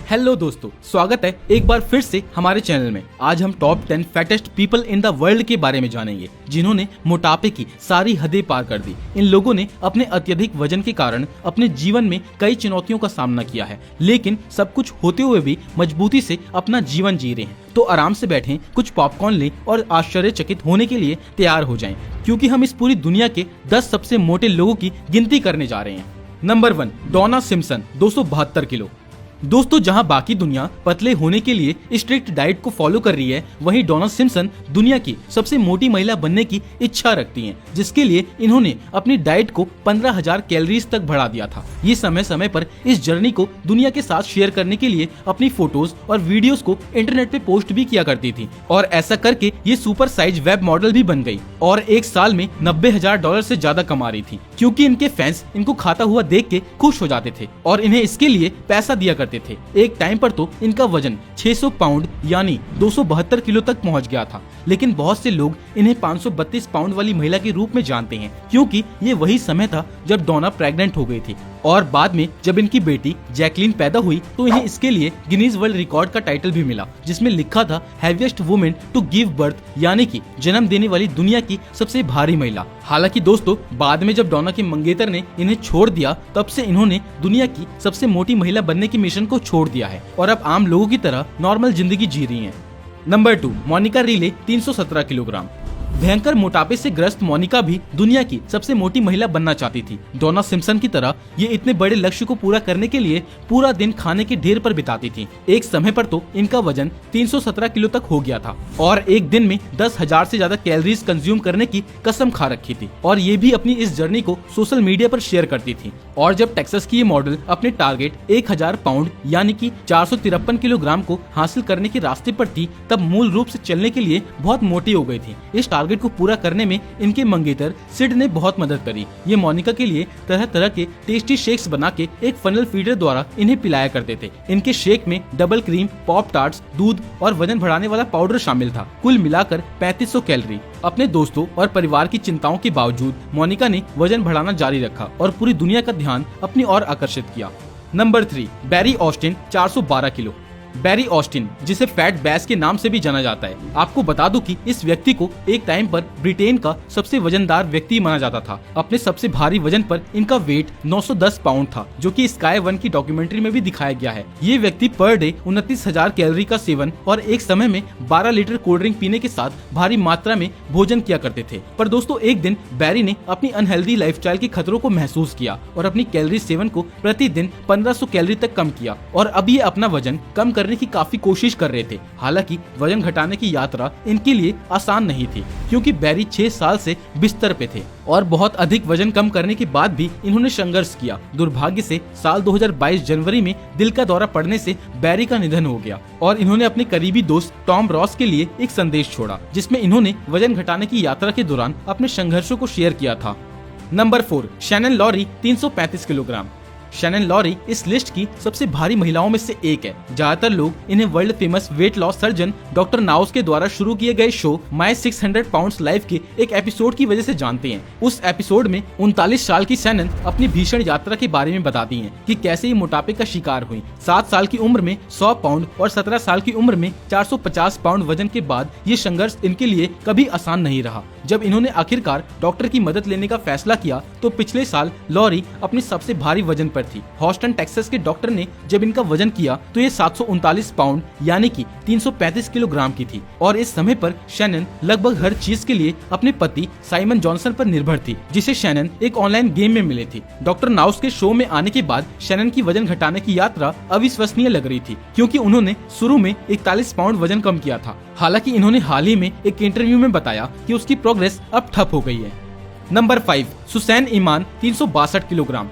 Hello दोस्तों, स्वागत है एक बार फिर से हमारे चैनल में। आज हम top 10 fattest people in the world के बारे में जानेंगे, जिन्होंने मोटापे की सारी हदें पार कर दी। इन लोगों ने अपने अत्यधिक वजन के कारण अपने जीवन में कई चुनौतियों का सामना किया है, लेकिन सब कुछ होते हुए भी मजबूती से अपना जीवन जी रहे हैं। तो आराम से बैठें, कुछ पॉपकॉर्न लें और आश्चर्यचकित होने के लिए तैयार हो जाएं, क्योंकि हम इस पूरी दुनिया के 10 सबसे मोटे लोगों की गिनती करने जा रहे हैं। नंबर 1, डोना सिम्पसन, 272 किलो। दोस्तों, जहां बाकी दुनिया पतले होने के लिए स्ट्रिक्ट डाइट को फॉलो कर रही है, वहीं डोना सिम्पसन दुनिया की सबसे मोटी महिला बनने की इच्छा रखती हैं, जिसके लिए इन्होंने अपनी डाइट को 15,000 कैलोरीज तक बढ़ा दिया था। ये समय समय पर इस जर्नी को दुनिया के साथ शेयर करने के लिए अपनी फोटोज और वीडियोस को इंटरनेट पे पोस्ट भी किया करती थी, और ऐसा करके ये सुपर साइज वेब मॉडल भी बन गई और एक साल में $90,000 से ज्यादा कमा रही थी, क्योंकि इनके फैंस इनको खाता हुआ देख के खुश हो जाते थे और इन्हें इसके लिए पैसा दिया करते थे। एक टाइम पर तो इनका वजन 600 पाउंड यानी 272 किलो तक पहुंच गया था, लेकिन बहुत से लोग इन्हें 532 पाउंड वाली महिला के रूप में जानते हैं, क्योंकि ये वही समय था जब डोना प्रेग्नेंट हो गई थी। और बाद में जब इनकी बेटी जैकलीन पैदा हुई तो इन्हें इसके लिए गिनीज वर्ल्ड रिकॉर्ड का टाइटल भी मिला, जिसमें लिखा था heaviest women to give birth, यानी कि जन्म देने वाली दुनिया की सबसे भारी महिला। हालांकि दोस्तों, बाद में जब डोना के मंगेतर ने इन्हें छोड़ दिया, तब से इन्होंने दुनिया की सबसे मोटी महिला बनने के मिशन को छोड़ दिया है और अब आम लोगों की तरह नॉर्मल जिंदगी जी रही हैं। Number 2, Monica Riley, 317 kilogram. भयंकर मोटापे से ग्रस्त मोनिका भी दुनिया की सबसे मोटी महिला बनना चाहती थी। डोना सिम्पसन की तरह ये इतने बड़े लक्ष्य को पूरा करने के लिए पूरा दिन खाने के ढेर पर बिताती थी। एक समय पर तो इनका वजन 317 किलो तक हो गया था और एक दिन में 10,000 से ज्यादा कैलोरीज कंज्यूम करने की कसम खा रखी थी, और ये भी अपनी इस जर्नी को सोशल मीडिया पर शेयर करती थी। और जब टेक्सास की ये मॉडल अपने टारगेट 1000 पाउंड यानी कि 453 किलोग्राम को हासिल करने के रास्ते पर थी, तब मूल रूप से चलने के लिए बहुत मोटी हो गई थी। इस टारगेट को पूरा करने में इनके मंगेतर सिड ने बहुत मदद करी। ये मोनिका के लिए तरह तरह के टेस्टी शेक्स बना के एक फनल फीडर द्वारा इन्हें पिलाया करते थे। इनके शेक में डबल क्रीम, पॉप टार्ट्स, दूध और वजन बढ़ाने वाला पाउडर शामिल था। कुल मिलाकर 3500 कैलोरी। अपने दोस्तों और परिवार की चिंताओं के बावजूद मोनिका ने वजन बढ़ाना जारी रखा और पूरी दुनिया का ध्यान अपनी ओर आकर्षित किया। नंबर 3, बैरी ऑस्टिन, 412 किलो। बैरी ऑस्टिन, जिसे फैट बैस के नाम से भी जाना जाता है। आपको बता दूं कि इस व्यक्ति को एक टाइम पर ब्रिटेन का सबसे वजनदार व्यक्ति माना जाता था। अपने सबसे भारी वजन पर इनका वेट 910 पाउंड था, जो कि स्काई 1 की डॉक्यूमेंट्री में भी दिखाया गया है। ये व्यक्ति पर डे 29,000 कैलोरी का सेवन और एक समय में 12 लीटर कोल्ड ड्रिंक पीने के साथ भारी मात्रा में भोजन किया करते थे। पर दोस्तों, एक दिन बैरी ने अपनी अनहेल्दी लाइफस्टाइल के खतरों को महसूस किया और अपनी कैलोरी सेवन को प्रतिदिन 1500 कैलोरी तक कम किया, और अब ये अपना वजन कम करने की काफी कोशिश कर रहे थे। हालांकि वजन घटाने की यात्रा इनके लिए आसान नहीं थी, क्योंकि बैरी 6 साल से बिस्तर पे थे और बहुत अधिक वजन कम करने के बाद भी इन्होंने संघर्ष किया। दुर्भाग्य से साल 2022 जनवरी में दिल का दौरा पड़ने से बैरी का निधन हो गया और इन्होंने अपने करीबी दोस्त टॉम रॉस के लिए एक संदेश छोड़ा, जिसमें इन्होंने वजन घटाने की यात्रा के दौरान अपने संघर्षों को शेयर किया था। Number 4, Shannon Lowry, 335 kilogram. Shannon Lowry इस लिस्ट की सबसे भारी महिलाओं में से एक है। ज्यादातर लोग इन्हें world famous weight loss surgeon doctor knows के द्वारा शुरू किए गए शो माय 600 पाउंड्स लाइफ के एक एपिसोड की वजह से जानते हैं। उस एपिसोड में 39 साल की शैनन अपनी भीषण यात्रा के बारे में बताती हैं कि कैसे ये मोटापे का शिकार हुई। 7 साल की उम्र में 100 पाउंड और 17 साल की उम्र में 450 पाउंड वजन के बाद ये संघर्ष इनके लिए कभी आसान नहीं रहा। जब इन्होंने आखिरकार डॉक्टर की मदद लेने का फैसला किया तो पिछले साल लॉरी अपनी सबसे भारी वजन पर थी। हॉस्टन टेक्सास के डॉक्टर ने जब इनका वजन किया तो ये 739 पाउंड यानी कि 335 किलोग्राम की थी, और इस समय पर शैनन लगभग हर चीज के लिए अपने पति साइमन जॉनसन पर निर्भर थी, जिसे शैनन एक ऑनलाइन गेम में मिले थी। डॉक्टर नाउस के शो में आने के बाद शैनन की वजन घटाने की यात्रा अविश्वसनीय लग रही थी, क्योंकि उन्होंने शुरू में 41 पाउंड वजन कम किया था। हालांकि इन्होंने हाल ही में एक इंटरव्यू में बताया कि उसकी प्रोग्रेस अब ठप हो गई है। नंबर 5, सुसैन ईमान, 362 किलोग्राम।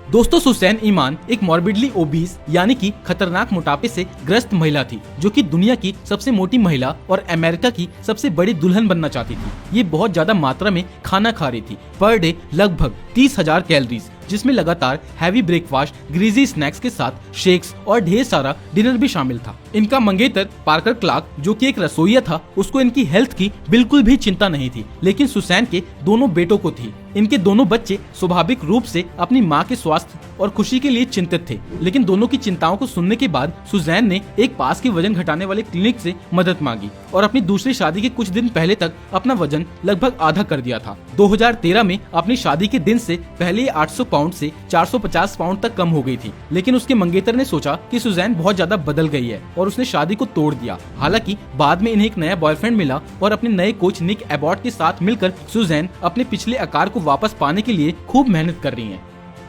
दोस्तों, सुसैन ईमान एक मॉर्बिडली ओबीस यानी कि खतरनाक मोटापे से ग्रस्त महिला थी, जो कि दुनिया की सबसे मोटी महिला और अमेरिका की सबसे बड़ी दुल्हन बनना चाहती थी। ये बहुत ज्यादा मात्रा में खाना खा रही थी, पर डे लगभग 30,000 कैलोरीज, जिसमें लगातार हैवी ब्रेकफास्ट, ग्रीजी स्नैक्स के साथ शेक्स और ढेर सारा डिनर भी शामिल था। इनका मंगेतर पार्कर क्लार्क, जो कि एक रसोइया था, उसको इनकी हेल्थ की बिल्कुल भी चिंता नहीं थी, लेकिन सुसैन के दोनों बेटों को थी। इनके दोनों बच्चे स्वाभाविक रूप से अपनी मां के स्वास्थ्य और खुशी के लिए चिंतित थे। लेकिन दोनों की चिंताओं को सुनने के बाद सुजैन ने एक पास के वजन घटाने वाले क्लिनिक से मदद मांगी और अपनी दूसरी शादी के कुछ दिन पहले तक अपना वजन लगभग आधा कर दिया था। 2013 में अपनी शादी के दिन से पहले 800 पाउंड से 450 पाउंड तक कम हो गई थी। लेकिन उसके मंगेतर ने सोचा कि सुजैन बहुत ज्यादा बदल गई है और उसने शादी को तोड़ दिया। हालांकि बाद में इन्हें एक नया बॉयफ्रेंड मिला और अपने नए कोच निक एबॉट के साथ मिलकर सुजैन अपने पिछले आकार को वापस पाने के लिए खूब मेहनत कर रही है।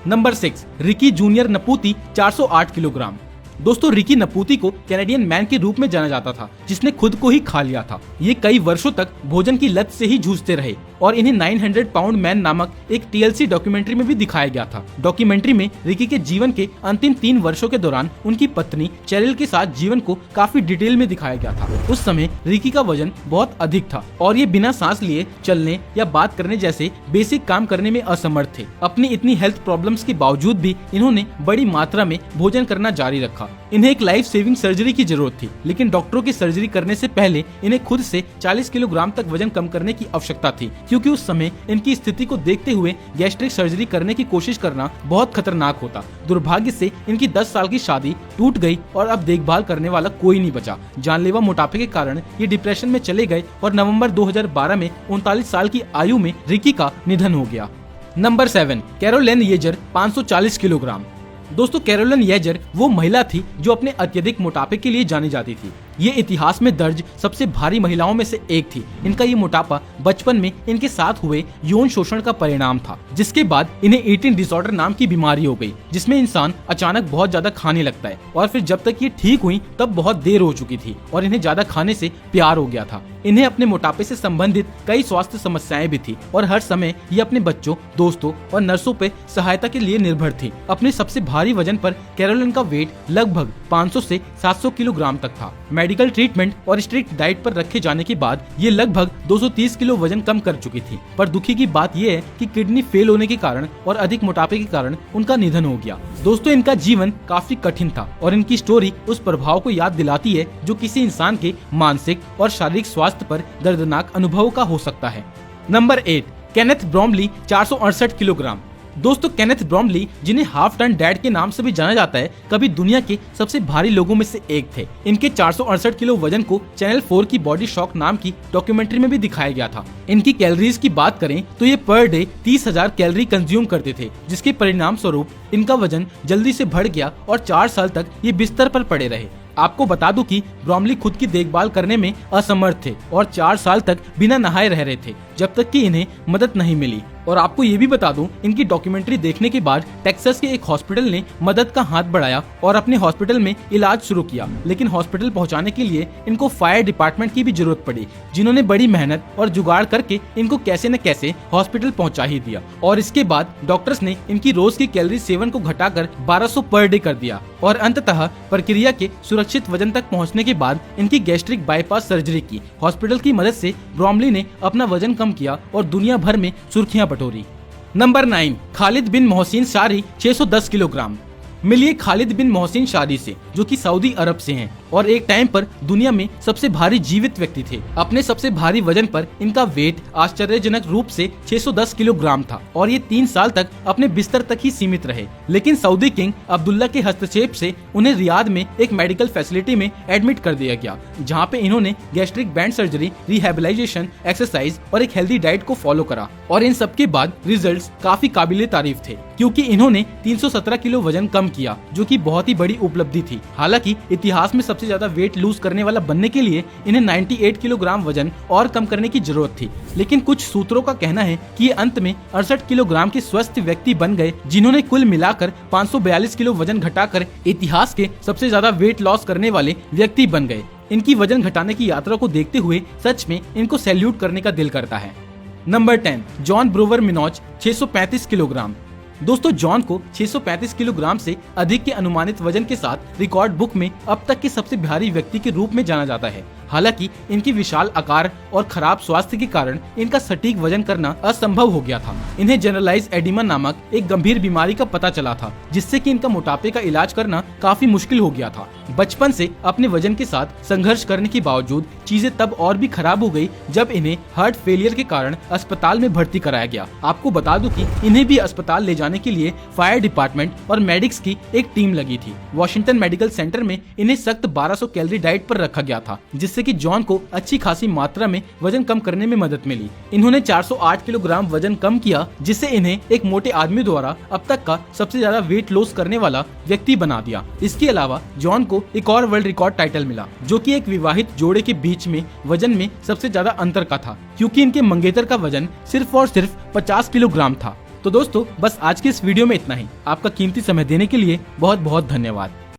Number 6, Ricky Junior Naputi 408 kilogram. दोस्तों, रिकी नपूती को कैनेडियन मैन के रूप में जाना जाता था जिसने खुद को ही खा लिया था। ये कई वर्षों तक भोजन की लत से ही जूझते रहे और इन्हें 900 पाउंड मैन नामक एक TLC डॉक्यूमेंट्री में भी दिखाया गया था। डॉक्यूमेंट्री में रिकी के जीवन के अंतिम 3 वर्षों के दौरान उनकी पत्नी चेरिल के साथ जीवन को काफी डिटेल में दिखाया गया था। उस समय रिकी का वजन बहुत अधिक था और ये बिना सांस लिए चलने या बात करने जैसे बेसिक काम करने में असमर्थ थे। अपनी इतनी हेल्थ प्रॉब्लम्स के बावजूद भी इन्होंने बड़ी मात्रा में भोजन करना जारी रखा। इन्हें एक लाइफ सेविंग सर्जरी की जरूरत थी, लेकिन डॉक्टरों की सर्जरी करने से पहले इन्हें खुद से 40 किलोग्राम तक वजन कम करने की आवश्यकता थी, क्योंकि उस समय इनकी स्थिति को देखते हुए गैस्ट्रिक सर्जरी करने की कोशिश करना बहुत खतरनाक होता। दुर्भाग्य से इनकी 10 साल की शादी टूट गई और अब देखभाल करने वाला कोई नहीं बचा। जानलेवा मोटापे के कारण ये डिप्रेशन में चले गए और नवंबर 2012 में 39 साल की आयु में रिकी का निधन हो गया। Number 7, Caroline Yager 540 kilogram. दोस्तों, कैरोलिन येजर वो महिला थी जो अपने अत्यधिक मोटापे के लिए जानी जाती थी। ये इतिहास में दर्ज सबसे भारी महिलाओं में से एक थी। इनका ये मोटापा बचपन में इनके साथ हुए यौन शोषण का परिणाम था, जिसके बाद इन्हें ईटिंग डिसऑर्डर नाम की बीमारी हो गई, जिसमें इंसान अचानक बहुत ज्यादा खाने लगता है और फिर जब तक ये ठीक हुई तब बहुत देर हो चुकी थी और इन्हें ज्यादा खाने से प्यार हो गया था। इन्हें अपने मोटापे से संबंधित कई स्वास्थ्य समस्याएं भी थी और हर समय ये अपने बच्चों, दोस्तों और नर्सों पे सहायता के लिए निर्भर थी। अपने सबसे भारी वजन पर कैरोलिन का वेट लगभग 500 से 700 किलोग्राम तक था। मेडिकल ट्रीटमेंट और स्ट्रिक्ट डाइट पर रखे जाने के बाद ये लगभग 230 किलो वजन कम कर चुकी थी। पर दुखी की बात यह है कि किडनी फेल होने के कारण और अधिक मोटापे के कारण उनका निधन हो गया। दोस्तों, इनका जीवन काफी कठिन था और इनकी स्टोरी उस प्रभाव को याद दिलाती है जो किसी इंसान के मानसिक और शारीरिक स्वास्थ्य पर दर्दनाक अनुभव का हो सकता है। Number 8, Kenneth Bromley 468 kilogram. दोस्तों, केनेथ ब्रॉमली, जिन्हें हाफ टन डैड के नाम से भी जाना जाता है, कभी दुनिया के सबसे भारी लोगों में से एक थे। इनके 468 किलो वजन को चैनल 4 की बॉडी शॉक नाम की डॉक्यूमेंट्री में भी दिखाया गया था। इनकी कैलोरीज की बात करें तो ये पर डे 30,000 कैलोरी कंज्यूम करते थे, जिसके परिणाम स्वरूप इनका वजन जल्दी से बढ़ गया और 4 साल तक ये बिस्तर पर पड़े रहे। आपको बता दूं कि ब्रॉमली खुद की देखभाल करने में असमर्थ थे और 4 साल तक बिना नहाए रह रहे थे जब तक कि इन्हें मदद नहीं मिली। और आपको ये भी बता दूं, इनकी डॉक्यूमेंट्री देखने के बाद टेक्सास के एक हॉस्पिटल ने मदद का हाथ बढ़ाया और अपने हॉस्पिटल में इलाज शुरू किया। लेकिन हॉस्पिटल पहुंचाने के लिए इनको फायर डिपार्टमेंट की भी जरूरत पड़ी, जिन्होंने बड़ी मेहनत और जुगाड़ करके इनको कैसे न कैसे हॉस्पिटल पहुंचा ही दिया। और इसके बाद डॉक्टर्स ने इनकी रोज की कैलोरी सेवन को घटाकर 1200 पर डे कर दिया और अंततः प्रक्रिया के सुरक्षित वजन तक पहुंचने के बाद इनकी गैस्ट्रिक बाईपास सर्जरी की। हॉस्पिटल की मदद से ब्रॉमली ने अपना वजन कम किया और दुनिया भर में सुर्खियां बटोरी। नंबर 9, खालिद बिन मोहसिन शारी 610 किलोग्राम। मिलिए खालिद बिन मोहसिन शारी से, जो कि सऊदी अरब से हैं और एक टाइम पर दुनिया में सबसे भारी जीवित व्यक्ति थे। अपने सबसे भारी वजन पर इनका वेट आश्चर्यजनक रूप से 610 किलोग्राम था और ये 3 साल तक अपने बिस्तर तक ही सीमित रहे। लेकिन सऊदी किंग अब्दुल्ला के हस्तक्षेप से उन्हें रियाद में एक मेडिकल फैसिलिटी में एडमिट कर दिया गया, जहाँ पे इन्होंने गैस्ट्रिक बैंड सर्जरी, रिहेबिलाइजेशन, एक्सरसाइज और एक हेल्दी डाइट को फॉलो करा। और इन सब के बाद रिजल्ट्स काफी काबिले तारीफ थे, क्योंकि इन्होंने 317 किलो वजन कम किया, जो कि बहुत ही बड़ी उपलब्धि थी। हालांकि इतिहास में सबसे ज्यादा वेट लूज करने वाला बनने के लिए इन्हें 98 किलोग्राम वजन और कम करने की जरूरत थी। लेकिन कुछ सूत्रों का कहना है कि ये अंत में 68 किलोग्राम के स्वस्थ व्यक्ति बन गए, जिन्होंने कुल मिलाकर 542 किलो वजन घटाकर इतिहास के सबसे ज्यादा वेट लॉस करने वाले व्यक्ति बन गए। इनकी वजन घटाने की यात्रा को देखते हुए सच में इनको सैल्यूट करने का दिल करता है। Number 10, John Brower Minnoch 635 kilogram. दोस्तों, जॉन को 635 किलोग्राम से अधिक के अनुमानित वजन के साथ रिकॉर्ड बुक में अब तक के सबसे भारी व्यक्ति के रूप में जाना जाता है। हालांकि इनकी विशाल आकार और खराब स्वास्थ्य के कारण इनका सटीक वजन करना असंभव हो गया था। इन्हें जनरलाइज एडिमा नामक एक गंभीर बीमारी का पता चला था, जिससे कि इनका मोटापे का इलाज करना काफी मुश्किल हो गया था। बचपन से अपने वजन के साथ संघर्ष करने के बावजूद चीजें तब और भी खराब हो गई जब इन्हें हार्ट फेलियर के कारण अस्पताल में भर्ती कराया गया। आपको बता दूं कि इन्हें भी अस्पताल ले जाने के लिए फायर डिपार्टमेंट और मेडिक्स की एक टीम लगी थी। वॉशिंगटन मेडिकल सेंटर में इन्हें सख्त 1200 कैलोरी डाइट पर रखा गया था, जिससे कि जॉन को अच्छी खासी मात्रा में वजन कम करने में मदद मिली। इन्होंने 408 किलोग्राम वजन कम किया, जिससे इन्हें एक मोटे आदमी द्वारा अब तक का सबसे ज्यादा वेट लॉस करने वाला व्यक्ति बना दिया। इसके अलावा जॉन को एक और वर्ल्ड रिकॉर्ड टाइटल मिला, जो कि एक विवाहित जोड़े के बीच में वजन में सबसे ज्यादा अंतर का था, क्योंकि इनके मंगेतर का वजन सिर्फ और सिर्फ 50 किलोग्राम था। तो दोस्तों, बस आज की इस वीडियो में इतना ही। आपका कीमती समय देने के लिए बहुत बहुत धन्यवाद।